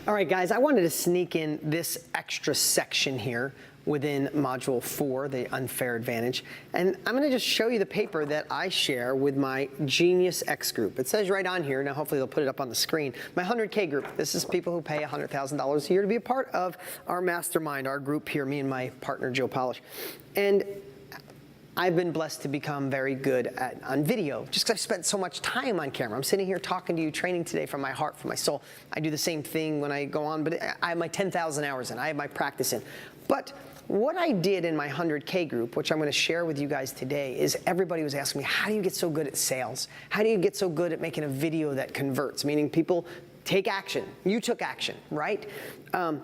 All right, guys, I wanted to sneak in this extra section here within Module 4, the unfair advantage. And I'm going to just show you the paper that I share with my Genius X group. It says right on here, now hopefully they'll put it up on the screen, my 100K group. This is people who pay $100,000 a year to be a part of our mastermind, our group here, me and my partner, Joe Polish. And I've been blessed to become very good on video, just because I've spent so much time on camera. I'm sitting here talking to you, training today from my heart, from my soul. I do the same thing when I go on, but I have my 10,000 hours in. I have my practice in. But what I did in my 100K group, which I'm going to share with you guys today, is everybody was asking me, how do you get so good at sales? How do you get so good at making a video that converts? Meaning people take action. You took action, right? And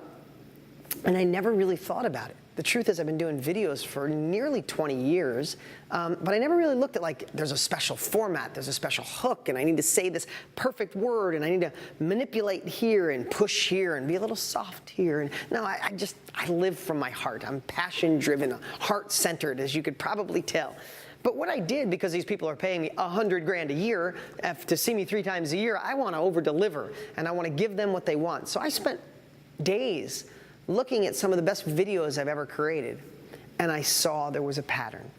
I never really thought about it. The truth is I've been doing videos for nearly 20 years, but I never really looked at like there's a special format, there's a special hook, and I need to say this perfect word, and I need to manipulate here and push here and be a little soft here. And no, I live from my heart. I'm passion-driven, heart-centered, as you could probably tell. But what I did, because these people are paying me $100 grand a year to see me 3 times a year, I want to over-deliver, and I want to give them what they want. So I spent days looking at some of the best videos I've ever created, and I saw there was a pattern.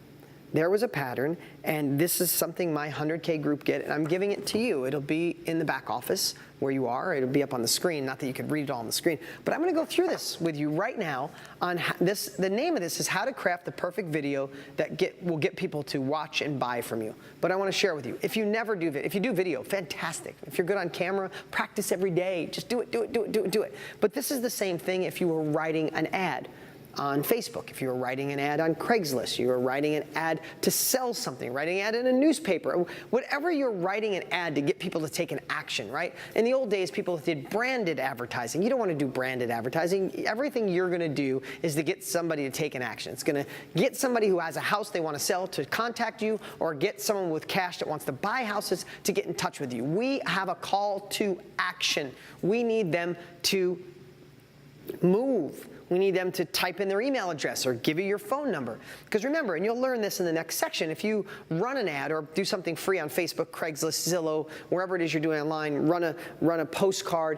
There was a pattern, and this is something my 100K group get, and I'm giving it to you. It'll be in the back office where you are. It'll be up on the screen, not that you can read it all on the screen, but I'm going to go through this with you right now on this. The name of this is How to Craft the Perfect Video That will get people to watch and buy from you. But I want to share with you, if you never do video, if you do video, fantastic. If you're good on camera, practice every day. Just do it, do it, do it, do it, do it. But this is the same thing if you were writing an ad on Facebook, if you were writing an ad on Craigslist, you were writing an ad to sell something, writing an ad in a newspaper, whatever you're writing an ad to get people to take an action, right? In the old days, people did branded advertising. You don't want to do branded advertising. Everything you're going to do is to get somebody to take an action. It's going to get somebody who has a house they want to sell to contact you, or get someone with cash that wants to buy houses to get in touch with you. We have a call to action. We need them to move. We need them to type in their email address or give you your phone number. Because remember, and you'll learn this in the next section, if you run an ad or do something free on Facebook, Craigslist, Zillow, wherever it is you're doing online, run a postcard,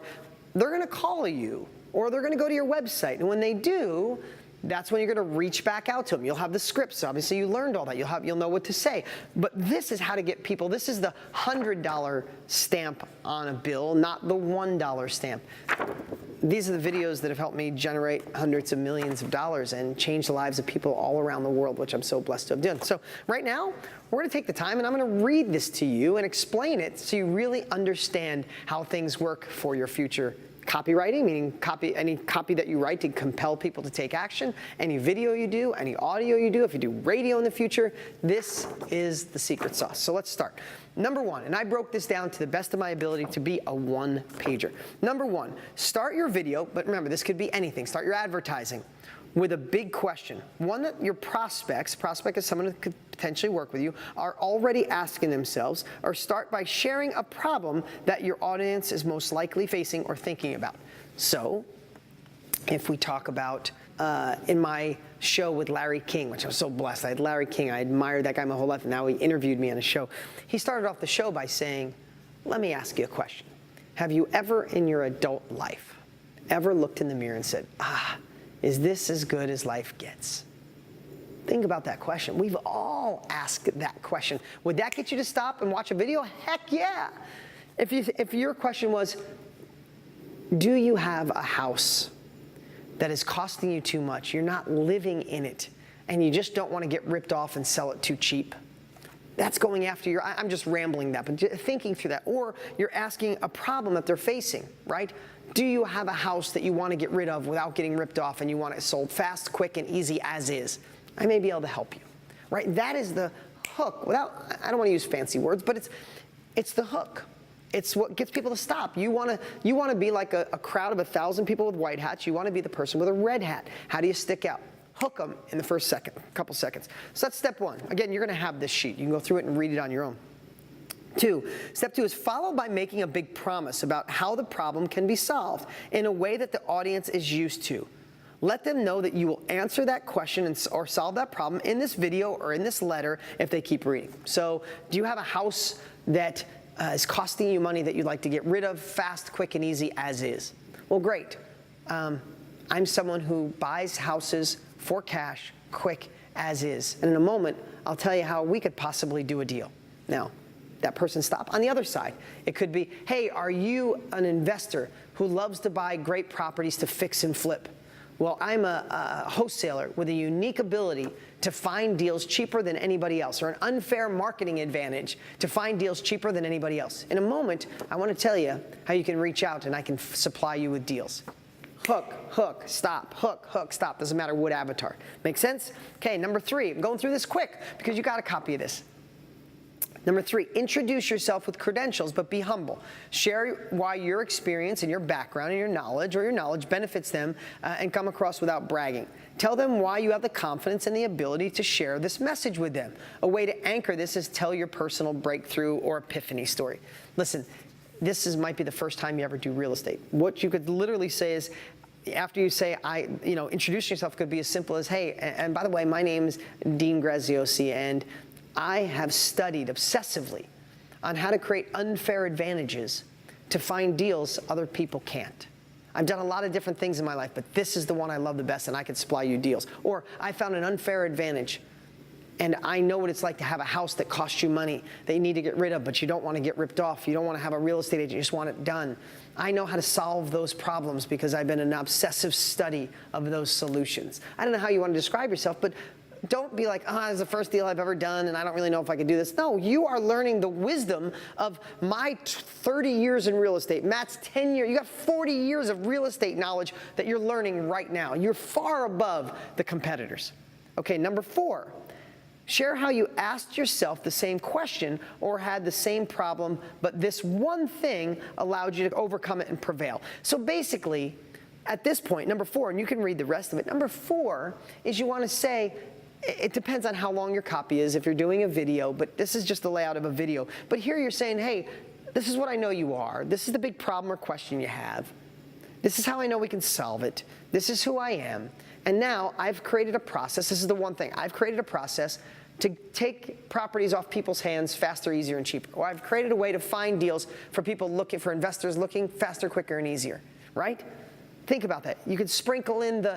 they're going to call you or they're going to go to your website. And when they do, that's when you're going to reach back out to them. You'll have the scripts. Obviously, you learned all that. You'll know what to say. But this is how to get people. This is the $100 stamp on a bill, not the $1 stamp. These are the videos that have helped me generate hundreds of millions of dollars and change the lives of people all around the world, which I'm so blessed to have done. So right now, we're going to take the time, and I'm going to read this to you and explain it so you really understand how things work for your future copywriting, meaning any copy that you write to compel people to take action, any video you do, any audio you do, if you do radio in the future, this is the secret sauce. So let's start. Number 1, and I broke this down to the best of my ability to be a one-pager. Number 1, start your video, but remember, this could be anything. Start your advertising with a big question. One that your prospect is someone who could potentially work with you, are already asking themselves, or start by sharing a problem that your audience is most likely facing or thinking about. So if we talk about in my show with Larry King, which I was so blessed. I had Larry King. I admired that guy my whole life, and now he interviewed me on a show. He started off the show by saying, let me ask you a question. Have you ever in your adult life ever looked in the mirror and said, is this as good as life gets? Think about that question. We've all asked that question. Would that get you to stop and watch a video? Heck yeah. If your question was, do you have a house that is costing you too much, you're not living in it, and you just don't want to get ripped off and sell it too cheap? That's going after I'm just rambling that, but thinking through that. Or you're asking a problem that they're facing, right? Do you have a house that you want to get rid of without getting ripped off, and you want it sold fast, quick, and easy as is? I may be able to help you, right? That is the hook. I don't want to use fancy words, but it's the hook. It's what gets people to stop. You want to be like a crowd of 1,000 people with white hats. You want to be the person with a red hat. How do you stick out? Hook them in the first couple seconds. So that's step 1. Again, you're going to have this sheet. You can go through it and read it on your own. 2, step 2 is followed by making a big promise about how the problem can be solved in a way that the audience is used to. Let them know that you will answer that question or solve that problem in this video or in this letter if they keep reading. So do you have a house that is costing you money that you'd like to get rid of fast, quick, and easy as is. Well, great. I'm someone who buys houses for cash, quick, as is. And in a moment, I'll tell you how we could possibly do a deal. Now, that person stop. On the other side, it could be, hey, are you an investor who loves to buy great properties to fix and flip? Well, I'm a wholesaler with a unique ability to find deals cheaper than anybody else, or an unfair marketing advantage to find deals cheaper than anybody else. In a moment, I want to tell you how you can reach out and I can supply you with deals. Hook, stop, hook, stop. Doesn't matter what avatar. Make sense? Okay, number 3, I'm going through this quick because you got a copy of this. Number 3, introduce yourself with credentials, but be humble. Share why your experience and your background and your knowledge benefits them and come across without bragging. Tell them why you have the confidence and the ability to share this message with them. A way to anchor this is tell your personal breakthrough or epiphany story. Listen, this might be the first time you ever do real estate. What you could literally say is, after you say, introducing yourself could be as simple as, hey, and by the way, my name's Dean Graziosi, and I have studied obsessively on how to create unfair advantages to find deals other people can't. I've done a lot of different things in my life, but this is the one I love the best, and I can supply you deals. Or I found an unfair advantage, and I know what it's like to have a house that costs you money that you need to get rid of, but you don't want to get ripped off. You don't want to have a real estate agent. You just want it done. I know how to solve those problems because I've been an obsessive study of those solutions. I don't know how you want to describe yourself, but don't be like, this is the first deal I've ever done, and I don't really know if I could do this. No, you are learning the wisdom of my 30 years in real estate. Matt's 10 years. You got 40 years of real estate knowledge that you're learning right now. You're far above the competitors. Okay, number 4. Share how you asked yourself the same question or had the same problem, but this one thing allowed you to overcome it and prevail. So basically, at this point, number 4, and you can read the rest of it, number 4 is you want to say, it depends on how long your copy is if you're doing a video, but this is just the layout of a video. But here you're saying, hey, this is what I know you are. This is the big problem or question you have. This is how I know we can solve it. This is who I am. And now I've created a process. This is the one thing. I've created a process to take properties off people's hands faster, easier, and cheaper. Or I've created a way to find deals for people looking, for investors looking faster, quicker, and easier, right? Think about that. You could sprinkle in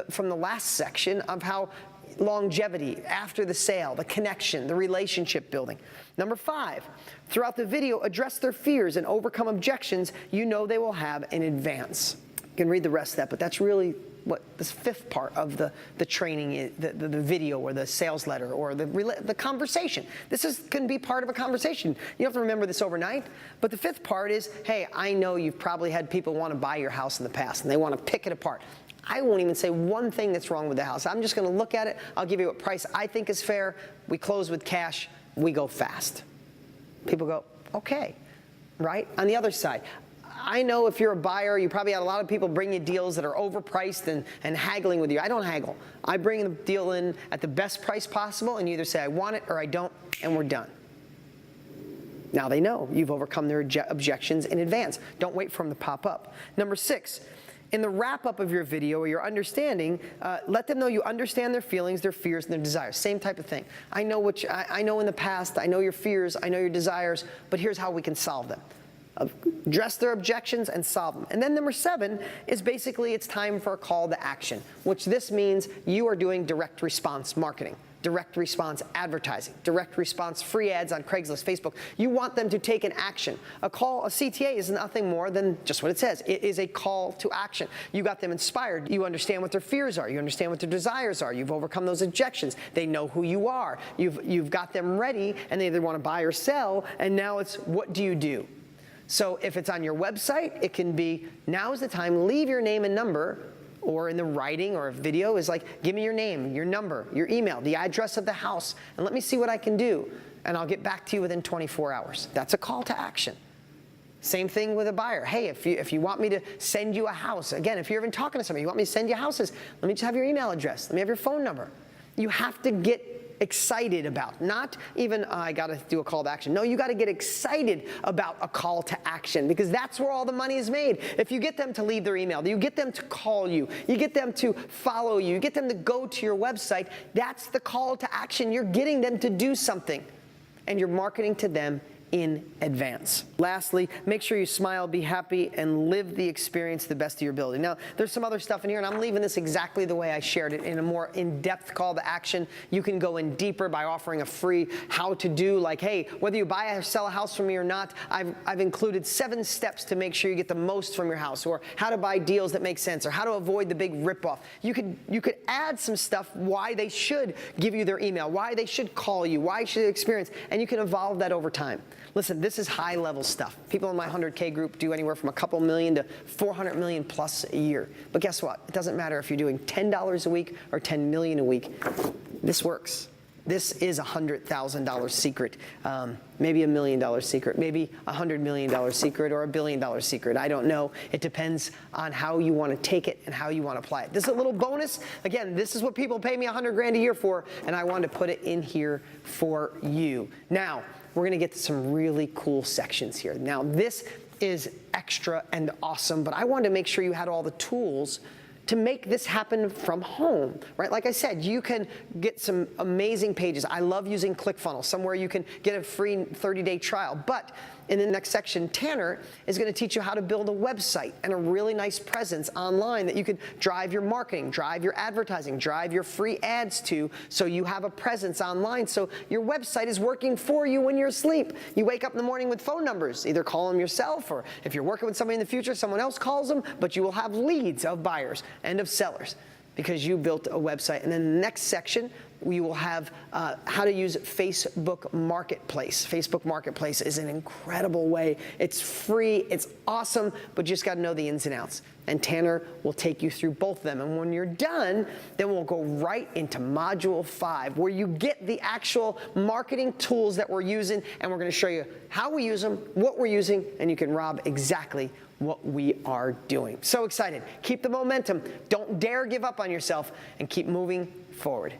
from the last section of how longevity after the sale, the connection, the relationship building. Number 5, throughout the video, address their fears and overcome objections you know they will have in advance. You can read the rest of that, but that's really what this 5th part of the training is, the video or the sales letter or the conversation. This can be part of a conversation. You don't have to remember this overnight, but the 5th part is, hey, I know you've probably had people want to buy your house in the past and they want to pick it apart. I won't even say one thing that's wrong with the house. I'm just going to look at it. I'll give you what price I think is fair. We close with cash. We go fast. People go, okay, right? On the other side, I know if you're a buyer, you probably had a lot of people bring you deals that are overpriced and haggling with you. I don't haggle. I bring the deal in at the best price possible, and you either say I want it or I don't, and we're done. Now they know you've overcome their objections in advance. Don't wait for them to pop up. Number 6. In the wrap-up of your video or your understanding, let them know you understand their feelings, their fears, and their desires. Same type of thing. I know I know in the past, I know your fears, I know your desires, but here's how we can solve them. Address their objections and solve them. And then number 7 is basically it's time for a call to action, which this means you are doing direct response marketing, direct response advertising, direct response free ads on Craigslist, Facebook. You want them to take an action. A CTA is nothing more than just what it says. It is a call to action. You got them inspired. You understand what their fears are. You understand what their desires are. You've overcome those objections. They know who you are. You've got them ready, and they either want to buy or sell, and now it's what do you do? So if it's on your website, it can be, now is the time, leave your name and number, or in the writing or a video is like, give me your name, your number, your email, the address of the house, and let me see what I can do, and I'll get back to you within 24 hours. That's a call to action. Same thing with a buyer. Hey, if you want me to send you a house, again, if you're even talking to somebody, you want me to send you houses, let me just have your email address, let me have your phone number. You have to get excited about, not even I got to do a call to action. No, you got to get excited about a call to action because that's where all the money is made. If you get them to leave their email, you get them to call you, you get them to follow you, you get them to go to your website, that's the call to action. You're getting them to do something and you're marketing to them in advance. Lastly, make sure you smile, be happy, and live the experience to the best of your ability. Now, there's some other stuff in here, and I'm leaving this exactly the way I shared it in a more in-depth call to action. You can go in deeper by offering a free how-to-do, like, hey, whether you buy or sell a house from me or not, I've included 7 steps to make sure you get the most from your house, or how to buy deals that make sense, or how to avoid the big ripoff. You could add some stuff, why they should give you their email, why they should call you, why you should experience, and you can evolve that over time. Listen, this is high-level stuff. People in my 100K group do anywhere from a couple million to 400 million plus a year. But guess what? It doesn't matter if you're doing $10 a week or 10 million a week. This works. This is a $100,000 secret, maybe $1 million secret, maybe a $100 million secret, or a $1 billion secret. I don't know. It depends on how you want to take it and how you want to apply it. This is a little bonus. Again, this is what people pay me $100 grand a year for, and I wanted to put it in here for you. Now, we're going to get to some really cool sections here. Now, this is extra and awesome, but I wanted to make sure you had all the tools to make this happen from home, right? Like I said, you can get some amazing pages. I love using ClickFunnels, somewhere you can get a free 30-day trial. But in the next section, Tanner is going to teach you how to build a website and a really nice presence online that you can drive your marketing, drive your advertising, drive your free ads to, so you have a presence online, so your website is working for you when you're asleep. You wake up in the morning with phone numbers. Either call them yourself, or if you're working with somebody in the future, someone else calls them, but you will have leads of buyers and of sellers because you built a website. And then the next section, we will have how to use Facebook Marketplace. Facebook Marketplace is an incredible way. It's free, it's awesome, but you just got to know the ins and outs. And Tanner will take you through both of them. And when you're done, then we'll go right into Module 5, where you get the actual marketing tools that we're using, and we're going to show you how we use them, what we're using, and you can rob exactly what we are doing. So excited. Keep the momentum. Don't dare give up on yourself, and keep moving forward.